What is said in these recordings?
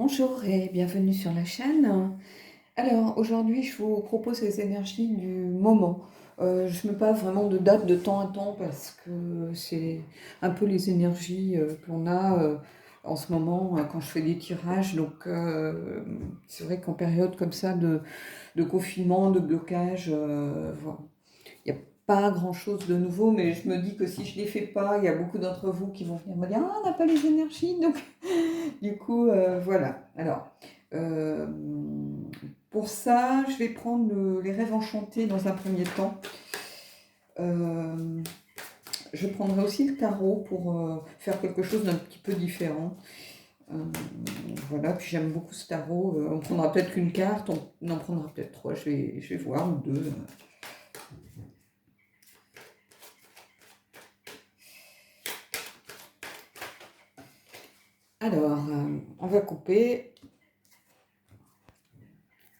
Bonjour et bienvenue sur la chaîne. Alors aujourd'hui je vous propose les énergies du moment. Je ne mets pas vraiment de date de temps à temps parce que c'est un peu les énergies qu'on a en ce moment quand je fais des tirages. Donc c'est vrai qu'en période comme ça de confinement, de blocage, voilà, il n'y a pas grand-chose de nouveau, mais je me dis que si je ne les fais pas, il y a beaucoup d'entre vous qui vont venir me dire «Ah, on n'a pas les énergies», donc du coup, voilà. Alors, euh, pour ça, je vais prendre les rêves enchantés dans un premier temps. Euh, je prendrai aussi le tarot pour faire quelque chose d'un petit peu différent. Euh, voilà, puis j'aime beaucoup ce tarot. On prendra peut-être qu'une carte, on en prendra peut-être trois, je vais voir, ou deux. Alors, on va couper.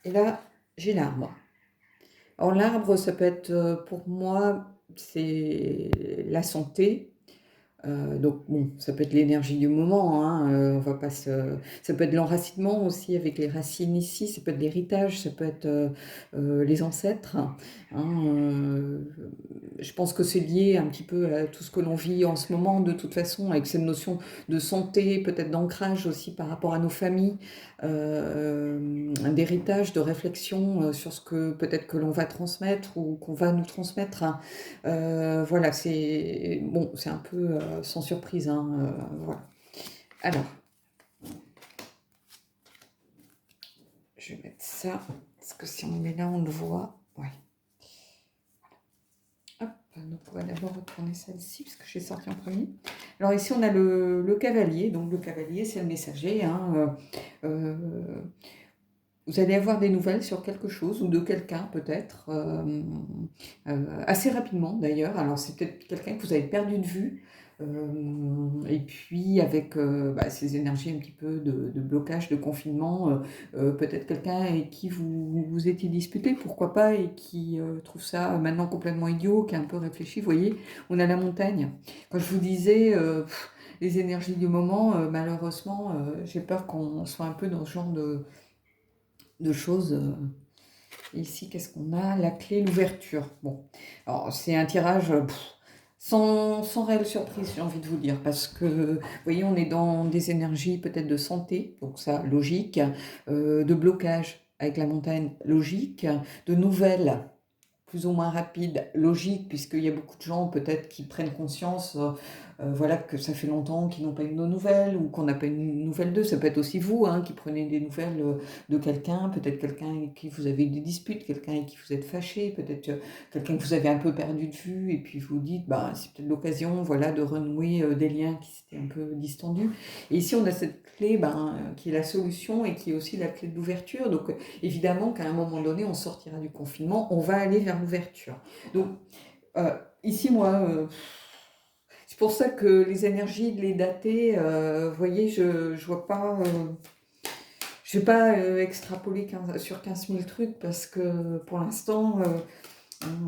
Et là, j'ai l'arbre. Alors l'arbre, ça peut être pour moi, c'est la santé. Donc bon, ça peut être l'énergie du moment, hein, on va pas ça peut être l'enracinement aussi avec les racines ici, ça peut être l'héritage, ça peut être les ancêtres, hein. euh, je pense que c'est lié un petit peu à tout ce que l'on vit en ce moment, de toute façon, avec cette notion de santé, peut-être d'ancrage aussi par rapport à nos familles, d'héritage, de réflexion sur ce que peut-être que l'on va transmettre ou qu'on va nous transmettre, hein. Voilà, c'est bon, c'est un peu sans surprise, hein, voilà. Alors, je vais mettre ça, parce que si on le met là, on le voit. Ouais. Hop, donc on va d'abord retourner celle-ci, parce que j'ai sorti en premier. Alors ici, on a le cavalier. Donc le cavalier, c'est le messager, hein. Vous allez avoir des nouvelles sur quelque chose ou de quelqu'un peut-être, assez rapidement d'ailleurs. Alors c'est peut-être quelqu'un que vous avez perdu de vue, et puis avec ces énergies un petit peu de blocage, de confinement, peut-être quelqu'un avec qui vous étiez disputé, pourquoi pas, et qui trouve ça maintenant complètement idiot, qui est un peu réfléchi. Vous voyez, on a la montagne. Quand je vous disais les énergies du moment, malheureusement, j'ai peur qu'on soit un peu dans ce genre de choses. Ici, qu'est-ce qu'on a? La clé, l'ouverture. Bon, alors c'est un tirage sans réelle surprise, j'ai envie de vous dire, parce que, vous voyez, on est dans des énergies peut-être de santé, donc ça, logique, de blocage avec la montagne, logique, de nouvelles plus ou moins rapide, logique, puisqu'il y a beaucoup de gens peut-être qui prennent conscience, voilà, que ça fait longtemps qu'ils n'ont pas eu de nos nouvelles, ou qu'on n'a pas une nouvelle d'eux. Ça peut être aussi vous, hein, qui prenez des nouvelles de quelqu'un, peut-être quelqu'un avec qui vous avez eu des disputes, quelqu'un avec qui vous êtes fâché, peut-être quelqu'un que vous avez un peu perdu de vue, et puis vous dites, bah, c'est peut-être l'occasion, voilà, de renouer des liens qui s'étaient un peu distendus. Et ici, on a cette clé, qui est la solution et qui est aussi la clé de l'ouverture. Donc, évidemment qu'à un moment donné, on sortira du confinement, on va aller vers l'ouverture. Donc, ici, moi, c'est pour ça que les énergies, de les dater, vous voyez, je ne vois pas, je ne vais pas extrapoler sur 15 000 trucs parce que pour l'instant,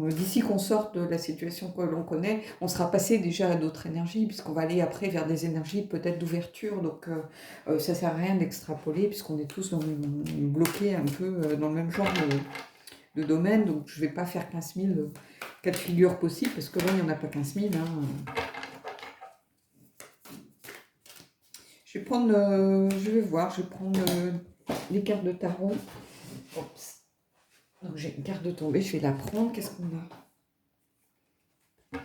d'ici qu'on sorte de la situation que l'on connaît, on sera passé déjà à d'autres énergies, puisqu'on va aller après vers des énergies peut-être d'ouverture. Donc ça ne sert à rien d'extrapoler, puisqu'on est tous bloqués un peu dans le même genre de domaine. Donc je ne vais pas faire 15 000 cas de figure possibles, parce que là, il n'y en a pas 15 000, hein. Je vais prendre, je vais voir, je vais prendre les cartes de tarot. Oups. Donc j'ai une carte de tombée, je vais la prendre. Qu'est-ce qu'on a?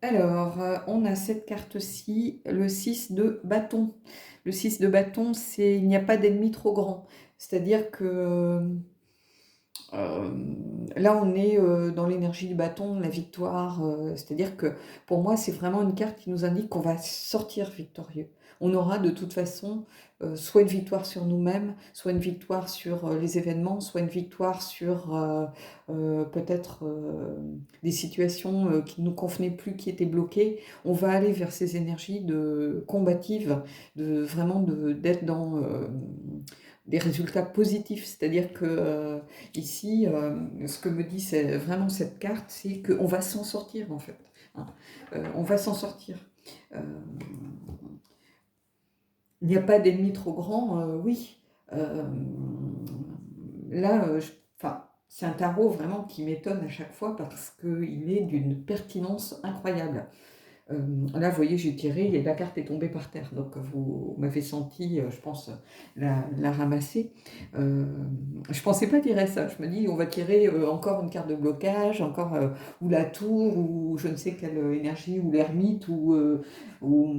Alors, on a cette carte-ci, le 6 de bâton. Le 6 de bâton, c'est il n'y a pas d'ennemi trop grand. C'est-à-dire que là, on est dans l'énergie du bâton, la victoire. C'est-à-dire que pour moi, c'est vraiment une carte qui nous indique qu'on va sortir victorieux. On aura de toute façon soit une victoire sur nous-mêmes, soit une victoire sur les événements, soit une victoire sur peut-être des situations qui ne nous convenaient plus, qui étaient bloquées. On va aller vers ces énergies de combatives, de vraiment d'être dans des résultats positifs. C'est-à-dire que ici, ce que me dit c'est vraiment cette carte, c'est qu'on va s'en sortir en fait, hein. On va s'en sortir. Euh, il n'y a pas d'ennemi trop grand, oui. Euh, Là, enfin, c'est un tarot vraiment qui m'étonne à chaque fois parce qu'il est d'une pertinence incroyable. Là, vous voyez, j'ai tiré et la carte est tombée par terre. Donc, vous m'avez senti, je pense, la ramasser. Je ne pensais pas tirer ça. Je me dis, on va tirer encore une carte de blocage, encore ou la tour, ou je ne sais quelle énergie, ou l'ermite, ou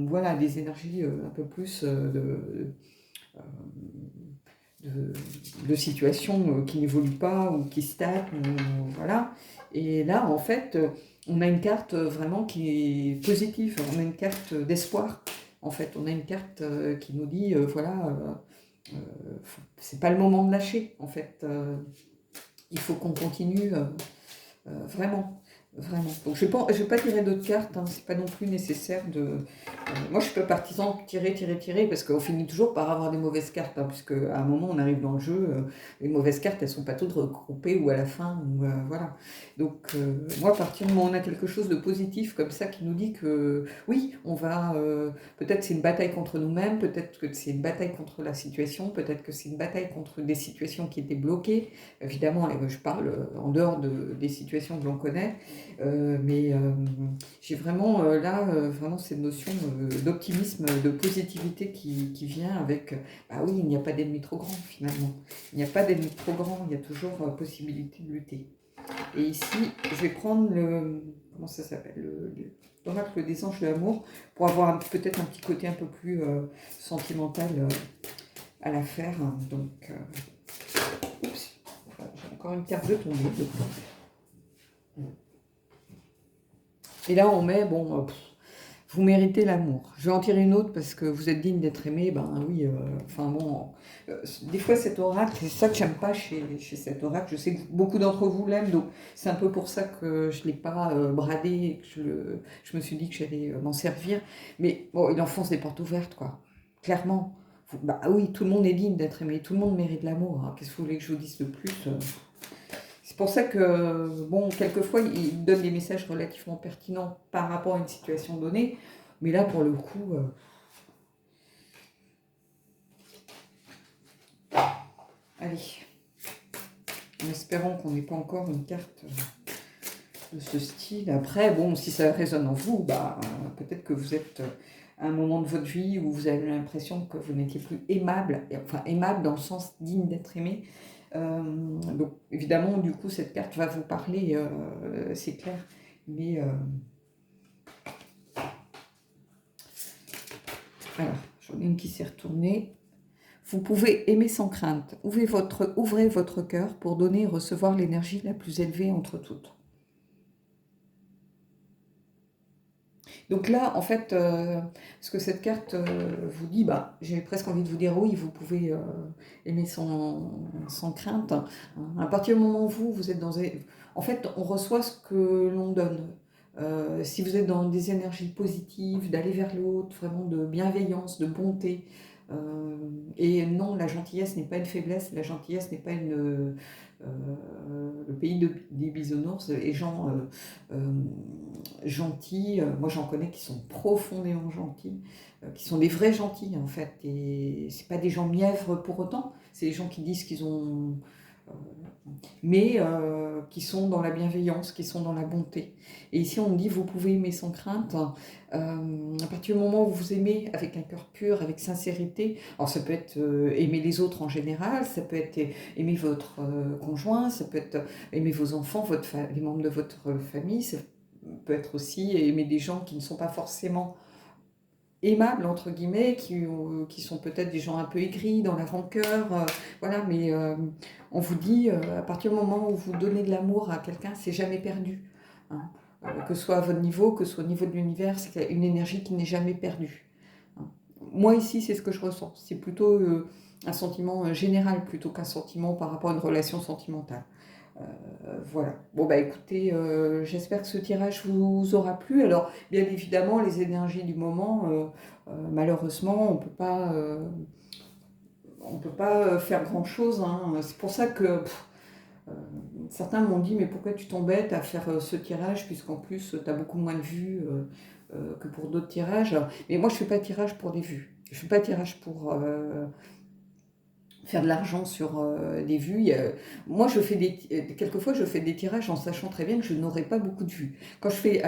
voilà, des énergies un peu plus euh, de, de situations qui n'évoluent pas ou qui stagnent. Voilà. Et là, en fait, on a une carte vraiment qui est positive. On a une carte d'espoir. En fait, on a une carte qui nous dit, voilà, c'est pas le moment de lâcher. En fait, il faut qu'on continue vraiment. Vraiment. Donc je vais pas tirer d'autres cartes, hein, c'est pas non plus nécessaire de. Moi je suis pas partisan de tirer, parce qu'on finit toujours par avoir des mauvaises cartes, hein, puisque à un moment on arrive dans le jeu, les mauvaises cartes elles sont pas toutes regroupées ou à la fin, ou, voilà. Donc moi à partir du moment où on a quelque chose de positif comme ça qui nous dit que oui, on va. Peut-être c'est une bataille contre nous-mêmes, peut-être que c'est une bataille contre la situation, peut-être que c'est une bataille contre des situations qui étaient bloquées. Évidemment, je parle en dehors des situations que l'on connaît. Mais j'ai vraiment là vraiment cette notion d'optimisme, de positivité qui vient avec bah oui, il n'y a pas d'ennemi trop grand finalement. Il n'y a pas d'ennemi trop grand, il y a toujours possibilité de lutter. Et ici, je vais prendre le comment ça s'appelle l'oracle des anges de l'amour pour avoir peut-être un petit côté un peu plus sentimental à l'affaire. Donc, oups, j'ai encore une carte de tombée. Et là, on met, bon, vous méritez l'amour. Je vais en tirer une autre parce que vous êtes digne d'être aimé. Ben oui, enfin bon, des fois cet oracle, c'est ça que j'aime pas chez cet oracle. Je sais que beaucoup d'entre vous l'aiment, donc c'est un peu pour ça que je ne l'ai pas bradé et que je me suis dit que j'allais m'en servir. Mais bon, il enfonce des portes ouvertes, quoi. Clairement. Bah oui, tout le monde est digne d'être aimé, tout le monde mérite l'amour, hein. Qu'est-ce que vous voulez que je vous dise de plus C'est pour ça que, bon, quelquefois, il donne des messages relativement pertinents par rapport à une situation donnée, mais là, pour le coup, allez, en espérant qu'on n'ait pas encore une carte de ce style. Après, bon, si ça résonne en vous, bah, peut-être que vous êtes à un moment de votre vie où vous avez l'impression que vous n'étiez plus aimable, enfin aimable dans le sens digne d'être aimé. Donc évidemment, du coup, cette carte va vous parler, c'est clair. Mais alors, j'en ai une qui s'est retournée. Vous pouvez aimer sans crainte. Ouvrez votre cœur pour donner et recevoir l'énergie la plus élevée entre toutes. Donc là, en fait, ce que cette carte vous dit, bah, j'ai presque envie de vous dire oui, vous pouvez aimer sans crainte. Hein. À partir du moment où vous êtes dans... En fait, on reçoit ce que l'on donne. Si vous êtes dans des énergies positives, d'aller vers l'autre, vraiment de bienveillance, de bonté. Et non, la gentillesse n'est pas une faiblesse, la gentillesse n'est pas le pays des bisounours. Les gens gentils, moi j'en connais qui sont profondément gentils, qui sont des vrais gentils en fait. Et c'est pas des gens mièvres pour autant, c'est des gens qui disent qu'ils ont mais qui sont dans la bienveillance, qui sont dans la bonté. Et ici, on me dit, vous pouvez aimer sans crainte. À partir du moment où vous aimez avec un cœur pur, avec sincérité, alors ça peut être aimer les autres en général, ça peut être aimer votre conjoint, ça peut être aimer vos enfants, les membres de votre famille, ça peut être aussi aimer des gens qui ne sont pas forcément aimables, entre guillemets, qui sont peut-être des gens un peu aigris, dans la rancœur, voilà, mais on vous dit, à partir du moment où vous donnez de l'amour à quelqu'un, c'est jamais perdu. Hein. Que ce soit à votre niveau, que ce soit au niveau de l'univers, c'est une énergie qui n'est jamais perdue. Hein. Moi, ici, c'est ce que je ressens. C'est plutôt un sentiment général, plutôt qu'un sentiment par rapport à une relation sentimentale. Voilà. Bon, bah écoutez, j'espère que ce tirage vous aura plu. Alors, bien évidemment, les énergies du moment, malheureusement, on peut pas faire grand-chose. Hein. C'est pour ça que certains m'ont dit, mais pourquoi tu t'embêtes à faire ce tirage, puisqu'en plus, tu as beaucoup moins de vues que pour d'autres tirages. Mais moi, je fais pas de tirage pour des vues. Je fais pas de tirage pour, faire de l'argent sur, des vues. Moi je fais quelquefois je fais des tirages en sachant très bien que je n'aurai pas beaucoup de vues. Quand je fais